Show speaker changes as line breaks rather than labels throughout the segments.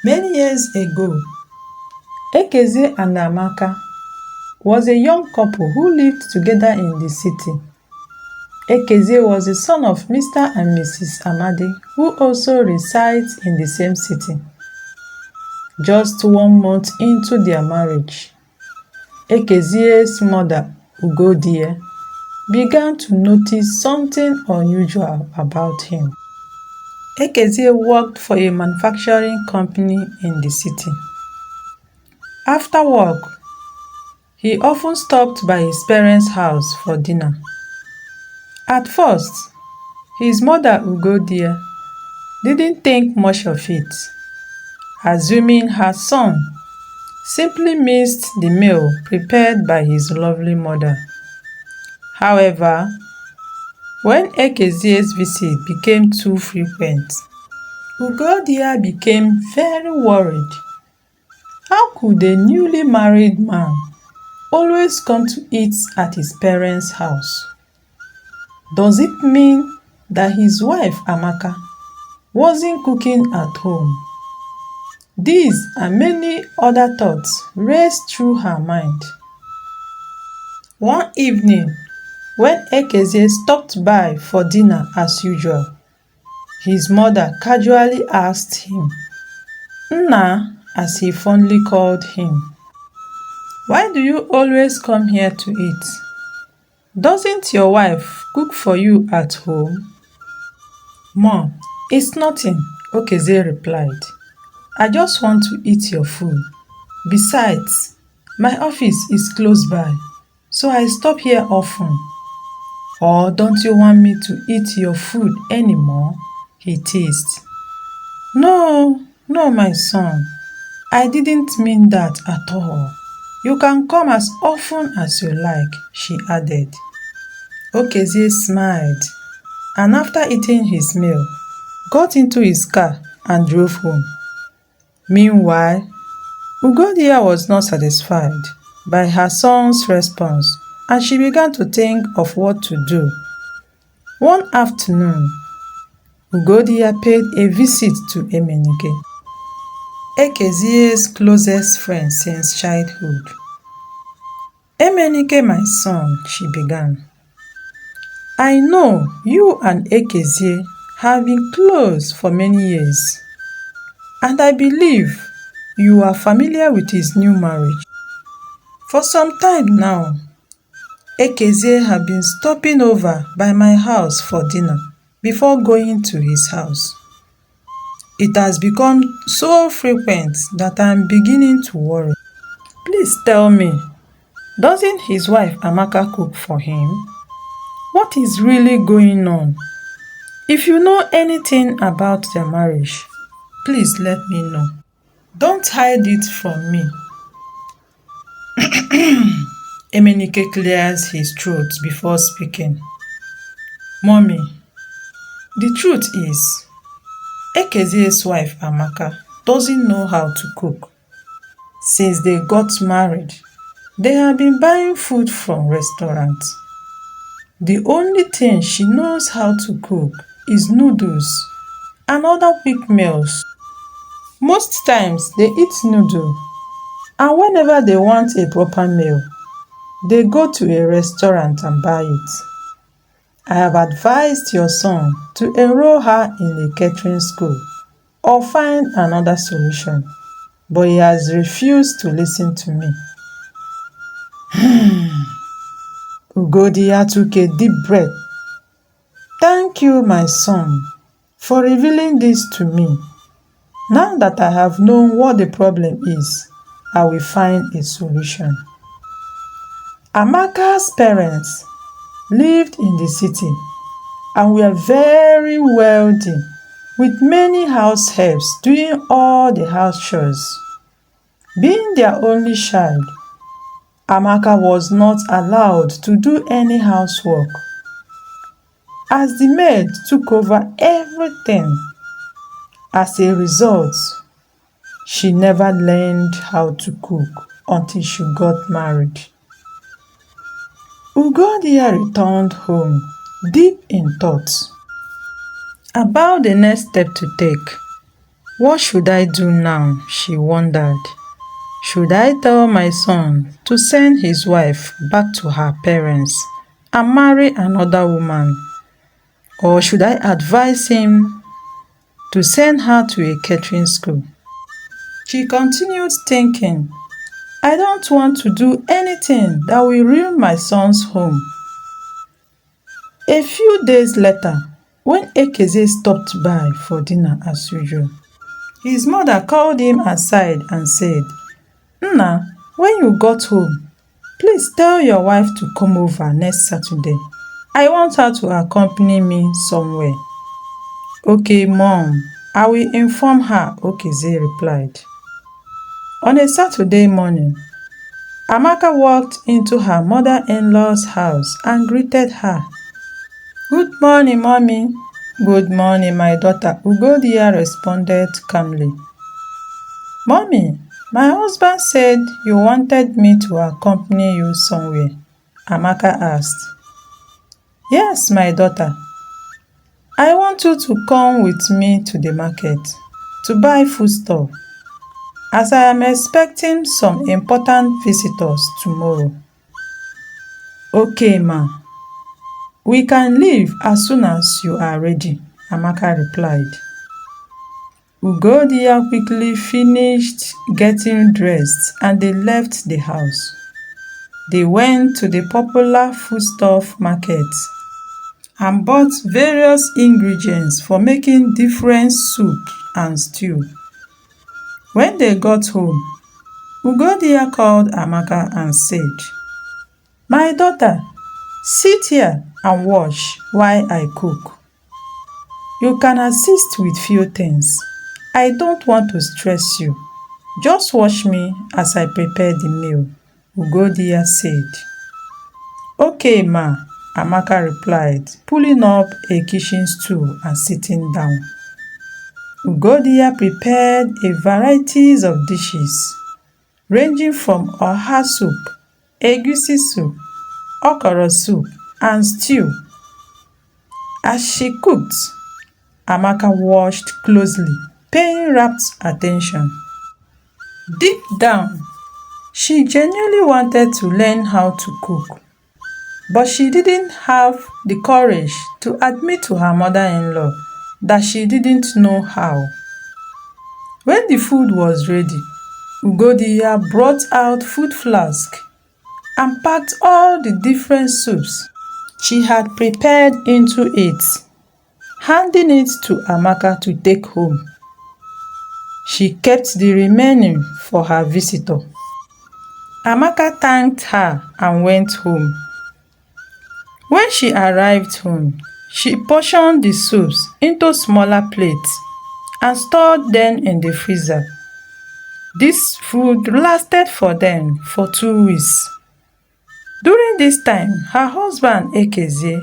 Many years ago, Ekezie and Amaka was a young couple who lived together in the city. Ekezie was the son of Mr. and Mrs. Amadi, who also resides in the same city. Just 1 month into their marriage, Ekezie's mother, Ugodie, began to notice something unusual about him. Ekezie worked for a manufacturing company in the city. After work, he often stopped by his parents' house for dinner. At first, his mother Ugodie didn't think much of it, assuming her son simply missed the meal prepared by his lovely mother. However, when Ekezie's visit became too frequent, Ugodie became very worried. How could a newly married man always come to eat at his parents' house? Does it mean that his wife Amaka wasn't cooking at home? These and many other thoughts raced through her mind. One evening, when Ekezie stopped by for dinner as usual, his mother casually asked him, "Nna," as he fondly called him, "why do you always come here to eat? Doesn't your wife cook for you at home?" "Mom, it's nothing," Ekezie replied. "I just want to eat your food. Besides, my office is close by, so I stop here often." "Or don't you want me to eat your food anymore?" he teased. No, my son. I didn't mean that at all. You can come as often as you like," she added. Ekezie smiled, and after eating his meal, got into his car and drove home. Meanwhile, Ugodie was not satisfied by her son's response, and she began to think of what to do. One afternoon, Ugodie paid a visit to Emenike, Ekezie's closest friend since childhood. "Emenike, my son," she began, "I know you and Ekezie have been close for many years, and I believe you are familiar with his new marriage. For some time now, Ekezie has been stopping over by my house for dinner before going to his house. It has become so frequent that I'm beginning to worry. Please tell me, doesn't his wife Amaka cook for him? What is really going on? If you know anything about their marriage, please let me know. Don't hide it from me." Emenike clears his throat before speaking. "Mommy, the truth is, Ekezie's wife Amaka doesn't know how to cook. Since they got married, they have been buying food from restaurants. The only thing she knows how to cook is noodles and other quick meals. Most times they eat noodle, and whenever they want a proper meal, they go to a restaurant and buy it. I have advised your son to enroll her in a catering school or find another solution, but he has refused to listen to me." Ugodie took a deep breath. "Thank you, my son, for revealing this to me. Now that I have known what the problem is, I will find a solution." Amaka's parents lived in the city and were very wealthy, with many house helps doing all the house chores. Being their only child, Amaka was not allowed to do any housework, as the maid took over everything. As a result, she never learned how to cook until she got married. Ugodie returned home deep in thought about the next step to take. What should I do now? She wondered. Should I tell my son to send his wife back to her parents and marry another woman? Or should I advise him to send her to a catering school? She continued thinking, I don't want to do anything that will ruin my son's home. A few days later, when Ekezie stopped by for dinner as usual, his mother called him aside and said, Nna, when you got home, please tell your wife to come over next Saturday. I want her to accompany me somewhere. Okay, Mom, I will inform her, Ekezie replied. On a Saturday morning, Amaka walked into her mother-in-law's house and greeted her. Good morning, Mommy. Good morning, my daughter. Ugodia responded calmly. Mommy, my husband said you wanted me to accompany you somewhere, Amaka asked. Yes, my daughter. I want you to come with me to the market to buy foodstuff, as I am expecting some important visitors tomorrow. Okay, ma. We can leave as soon as you are ready, Amaka replied. Ugodia quickly finished getting dressed and they left the house. They went to the popular foodstuff market and bought various ingredients for making different soup and stew. When they got home, Ugodia called Amaka and said, My daughter, sit here and watch while I cook. You can assist with few things. I don't want to stress you. Just watch me as I prepare the meal, Ugodia said. Okay, ma, Amaka replied, pulling up a kitchen stool and sitting down. Ugodia prepared a varieties of dishes, ranging from oha soup, egusi soup, okra soup, and stew. As she cooked, Amaka watched closely, paying rapt attention. Deep down, she genuinely wanted to learn how to cook, but she didn't have the courage to admit to her mother-in-law that she didn't know how. When the food was ready, Ugodia brought out food flask and packed all the different soups she had prepared into it, handing it to Amaka to take home. She kept the remaining for her visitor. Amaka thanked her and went home. When she arrived home, she portioned the soups into smaller plates and stored them in the freezer. This food lasted for them for 2 weeks. During this time, her husband Ekezie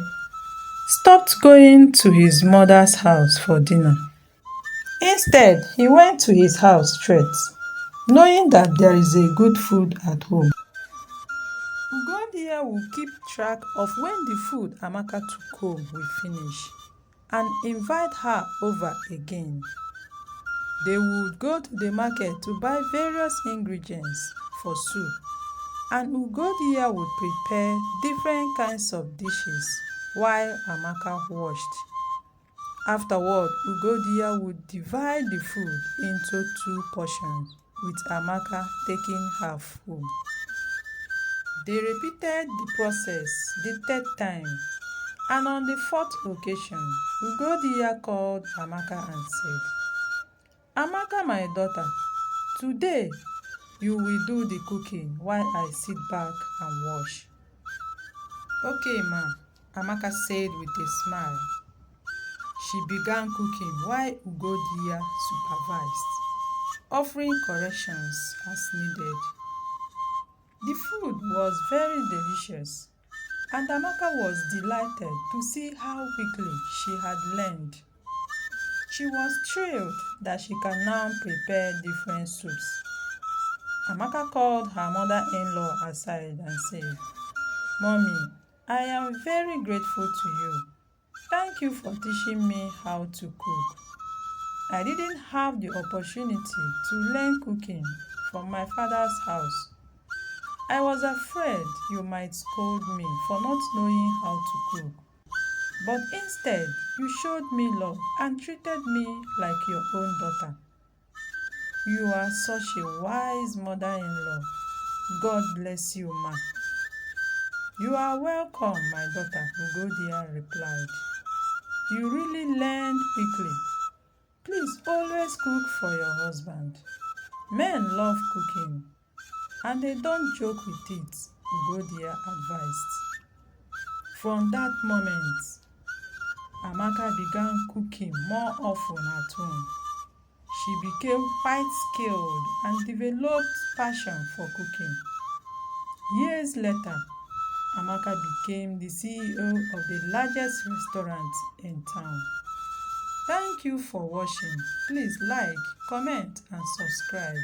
stopped going to his mother's house for dinner. Instead, he went to his house straight, knowing that there is a good food at home. Ugodia will keep track of when the food Amaka took home will finish and invite her over again. They would go to the market to buy various ingredients for soup, and Ugodia would prepare different kinds of dishes while Amaka watched. Afterward, Ugodia would divide the food into 2 portions, with Amaka taking half home. They repeated the process the 3rd time, and on the 4th occasion, Ugodia called Amaka and said, Amaka, my daughter, today you will do the cooking while I sit back and watch. Okay, ma, Amaka said with a smile. She began cooking while Ugodia supervised, offering corrections as needed. The food was very delicious, and Amaka was delighted to see how quickly she had learned. She was thrilled that she can now prepare different soups. Amaka called her mother-in-law aside and said, Mommy, I am very grateful to you. Thank you for teaching me how to cook. I didn't have the opportunity to learn cooking from my father's house. I was afraid you might scold me for not knowing how to cook. But instead, you showed me love and treated me like your own daughter. You are such a wise mother-in-law. God bless you, ma. You are welcome, my daughter, Ugodia replied. You really learned quickly. Please always cook for your husband. Men love cooking, and they don't joke with it, Ugodia advised. From that moment, Amaka began cooking more often at home. She became quite skilled and developed passion for cooking. Years later, Amaka became the CEO of the largest restaurant in town. Thank you for watching. Please like, comment and subscribe.